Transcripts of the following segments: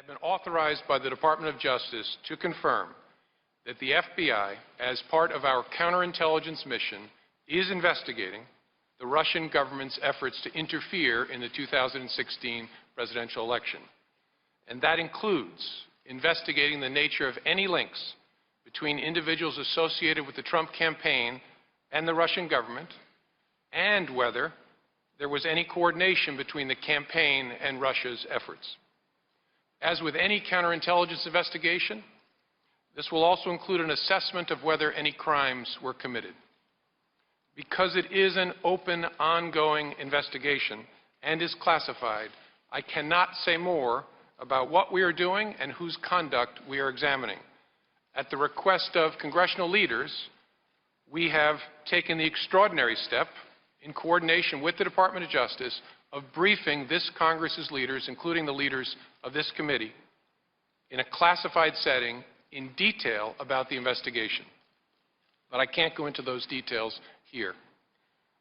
have been authorized by the Department of Justice to confirm that the FBI, as part of our counterintelligence mission, is investigating the Russian government's efforts to interfere in the 2016 presidential election. And that includes investigating the nature of any links between individuals associated with the Trump campaign and the Russian government, and whether there was any coordination between the campaign and Russia's efforts. As with any counterintelligence investigation, this will also include an assessment of whether any crimes were committed. Because it is an open, ongoing investigation and is classified, I cannot say more about what we are doing and whose conduct we are examining. At the request of congressional leaders, we have taken the extraordinary step, in coordination with the Department of Justice, of briefing this Congress's leaders, including the leaders of this committee, in a classified setting in detail about the investigation. But I can't go into those details here.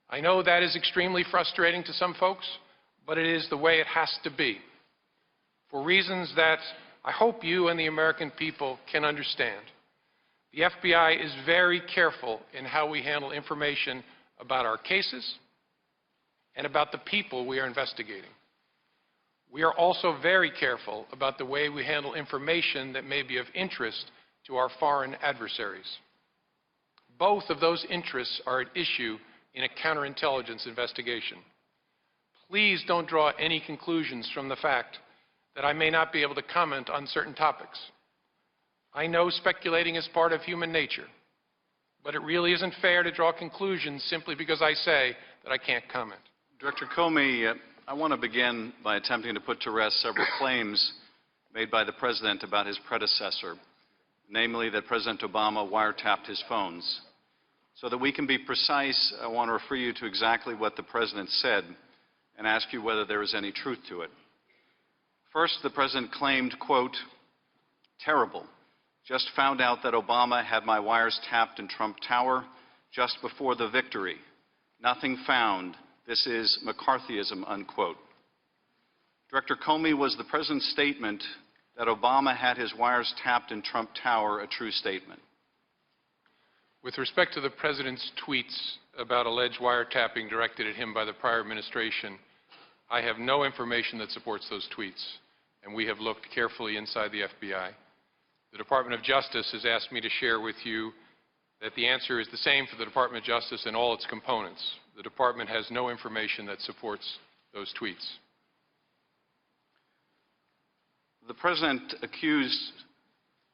I know that is extremely frustrating to some folks, but it is the way it has to be, for reasons that I hope you and the American people can understand. The FBI is very careful in how we handle information about our cases and about the people we are investigating. We are also very careful about the way we handle information that may be of interest to our foreign adversaries. Both of those interests are at issue in a counterintelligence investigation. Please don't draw any conclusions from the fact that I may not be able to comment on certain topics. I know speculating is part of human nature, but it really isn't fair to draw conclusions simply because I say that I can't comment. Director Comey, I want to begin by attempting to put to rest several claims made by the President about his predecessor, namely that President Obama wiretapped his phones. So that we can be precise, I want to refer you to exactly what the President said and ask you whether there is any truth to it. First, the President claimed, quote, "Terrible. Just found out that Obama had my wires tapped in Trump Tower just before the victory. Nothing found. This is McCarthyism," unquote. Director Comey, was the President's statement that Obama had his wires tapped in Trump Tower a true statement? With respect to the President's tweets about alleged wiretapping directed at him by the prior administration, I have no information that supports those tweets, and we have looked carefully inside the FBI. The Department of Justice has asked me to share with you that the answer is the same for the Department of Justice and all its components. The Department has no information that supports those tweets. The President accused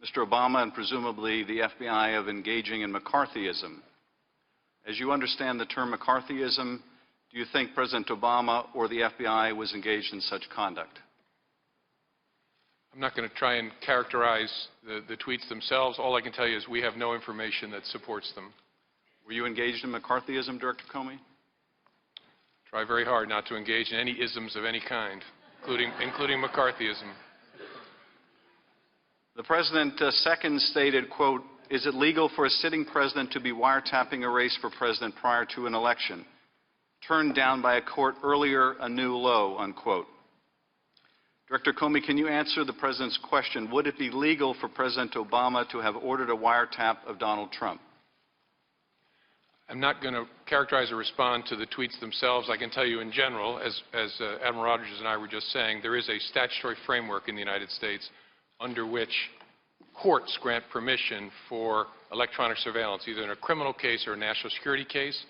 Mr. Obama and presumably the FBI of engaging in McCarthyism. As you understand the term McCarthyism, do you think President Obama or the FBI was engaged in such conduct? I'm not going to try and characterize the tweets themselves. All I can tell you is we have no information that supports them. Were you engaged in McCarthyism, Director Comey? Try very hard not to engage in any isms of any kind, including McCarthyism. The President second stated, quote, "Is it legal for a sitting president to be wiretapping a race for president prior to an election? Turned down by a court earlier, a new low," unquote. Director Comey, can you answer the President's question? Would it be legal for President Obama to have ordered a wiretap of Donald Trump? I'm not going to characterize or respond to the tweets themselves. I can tell you in general, as Admiral Rogers and I were just saying, there is a statutory framework in the United States under which courts grant permission for electronic surveillance, either in a criminal case or a national security case,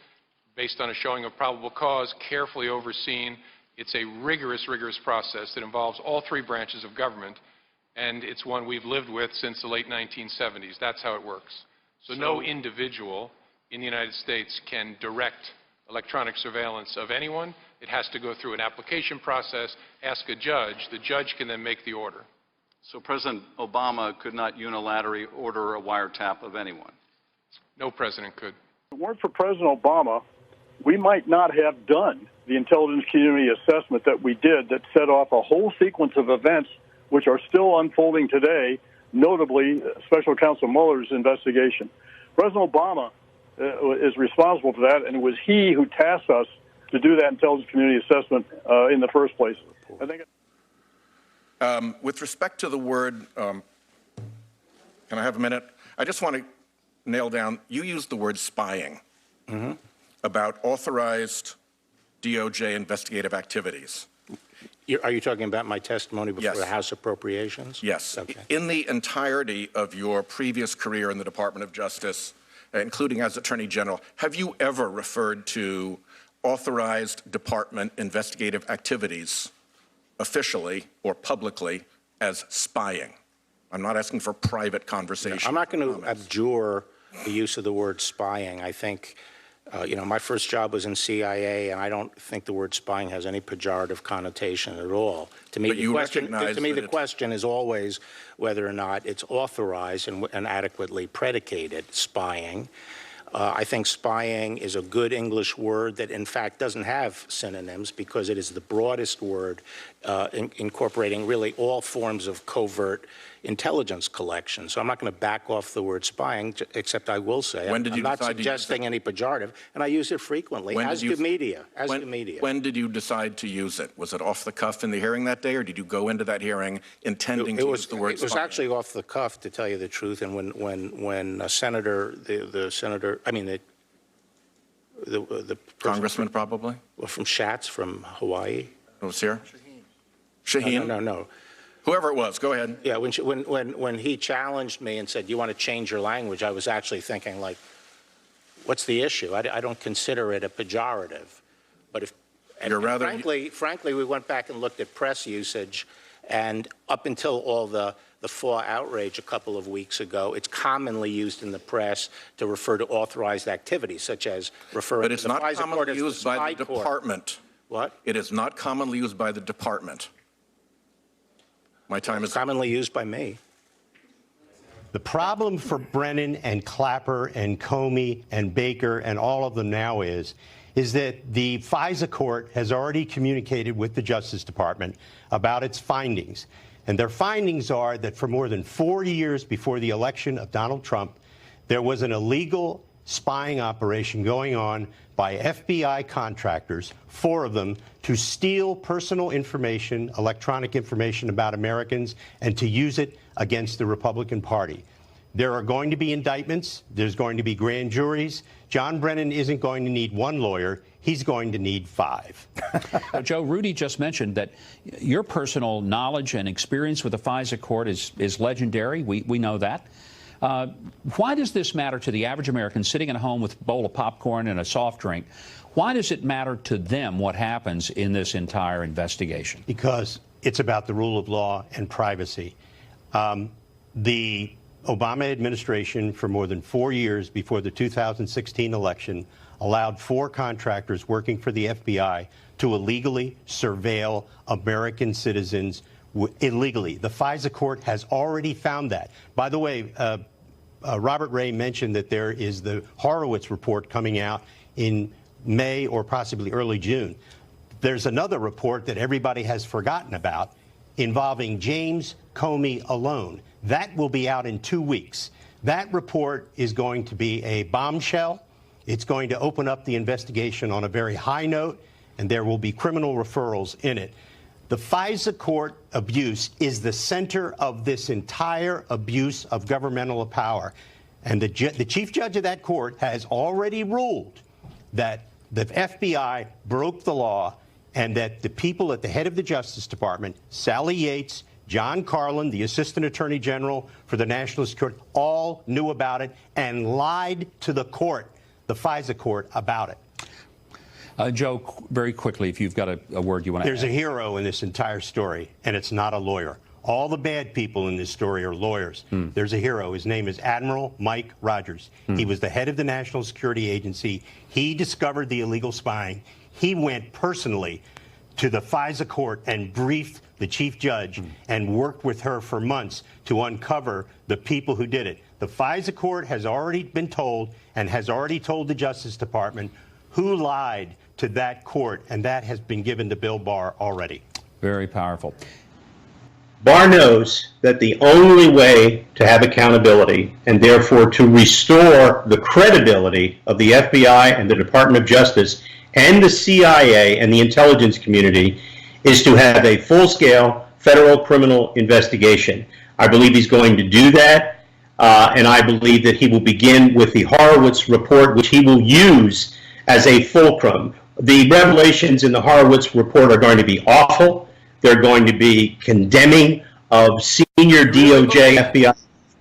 based on a showing of probable cause, carefully overseen. It's a rigorous process that involves all three branches of government, and it's one we've lived with since the late 1970s. That's how it works. So no individual in the United States can direct electronic surveillance of anyone. It has to go through an application process, ask a judge. The judge can then make the order. So President Obama could not unilaterally order a wiretap of anyone? No president could. If it weren't for President Obama, we might not have done the intelligence community assessment that we did that set off a whole sequence of events which are still unfolding today, notably Special Counsel Mueller's investigation. President Obama is responsible for that, and it was he who tasked us to do that intelligence community assessment in the first place. I think With respect to the word, can I have a minute? I just want to nail down, you used the word spying about authorized DOJ investigative activities. Are you talking about my testimony before Yes. the House Appropriations? Yes. Okay. In the entirety of your previous career in the Department of Justice, including as Attorney General, have you ever referred to authorized department investigative activities officially or publicly as spying? I'm not asking for private conversation. I'm not going to abjure the use of the word spying. I think, my first job was in CIA, and I don't think the word spying has any pejorative connotation at all. To me, But you recognize the question is always whether or not it's authorized and adequately predicated spying. I think spying is a good English word that, in fact, doesn't have synonyms because it is the broadest word incorporating really all forms of covert intelligence collection. So I'm not going to back off the word spying, except I will say I'm not suggesting any pejorative, and I use it frequently, as do media. When did you decide to use it? Was it off the cuff in the hearing that day, or did you go into that hearing intending to use the word spying? It was actually off the cuff, to tell you the truth, and when the Congressman, probably? Well, from Schatz, from Hawaii. Who was here? Shaheen? No. Whoever it was, go ahead. Yeah, when he challenged me and said, you want to change your language, I was actually thinking, like, what's the issue? I don't consider it a pejorative. But if, frankly, we went back and looked at press usage, and up until all the FAW outrage a couple of weeks ago, it's commonly used in the press to refer to authorized activities, such as referring to the FISA court as the spy court. But it's not commonly used by the department. What? It is not commonly used by the department. My time is commonly used by me. The problem for Brennan and Clapper and Comey and Baker and all of them now is that the FISA court has already communicated with the Justice Department about its findings. And their findings are that for more than 4 years before the election of Donald Trump, there was an illegal spying operation going on by FBI contractors, 4 of them, to steal personal information, electronic information about Americans, and to use it against the Republican Party. There are going to be indictments. There's going to be grand juries. John Brennan isn't going to need 1 lawyer. He's going to need 5. Joe, Rudy just mentioned that your personal knowledge and experience with the FISA court is legendary. We know that. Why does this matter to the average American sitting at home with a bowl of popcorn and a soft drink? Why does it matter to them what happens in this entire investigation? Because it's about the rule of law and privacy. The Obama administration, for more than 4 years before the 2016 election, allowed 4 contractors working for the FBI to illegally surveil American citizens illegally. The FISA court has already found that. By the way, Robert Ray mentioned that there is the Horowitz report coming out in May or possibly early June. There's another report that everybody has forgotten about involving James Comey alone. That will be out in 2 weeks. That report is going to be a bombshell. It's going to open up the investigation on a very high note, and there will be criminal referrals in it. The FISA court abuse is the center of this entire abuse of governmental power. And the chief judge of that court has already ruled that the FBI broke the law and that the people at the head of the Justice Department, Sally Yates, John Carlin, the Assistant Attorney General for the National Security, all knew about it and lied to the court, the FISA court, about it. Joe, very quickly, if you've got a word you want to add. There's a hero in this entire story, and it's not a lawyer. All the bad people in this story are lawyers. There's a hero. His name is Admiral Mike Rogers. He was the head of the National Security Agency. He discovered the illegal spying. He went personally to the FISA court and briefed the chief judge and worked with her for months to uncover the people who did it. The FISA court has already been told and has already told the Justice Department who lied to that court, and that has been given to Bill Barr already. Very powerful. Barr knows that the only way to have accountability and therefore to restore the credibility of the FBI and the Department of Justice and the CIA and the intelligence community is to have a full-scale, federal criminal investigation. I believe he's going to do that, and I believe that he will begin with the Horowitz report, which he will use as a fulcrum. The revelations in the Horowitz report are going to be awful. They're going to be condemning of senior DOJ, FBI.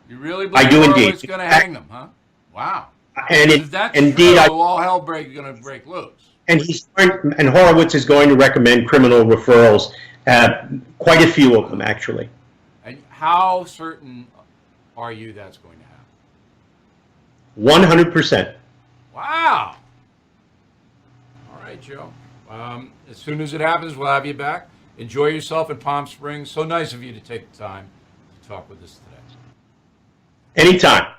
You really I believe do indeed. Horowitz going to hang them, huh? Wow. And If that's indeed, true, all hell going to break loose. and Horowitz is going to recommend criminal referrals, quite a few of them, actually. And how certain are you that's going to happen? 100%. Wow. All right, Joe. As soon as it happens, we'll have you back. Enjoy yourself in Palm Springs. So nice of you to take the time to talk with us today. Anytime.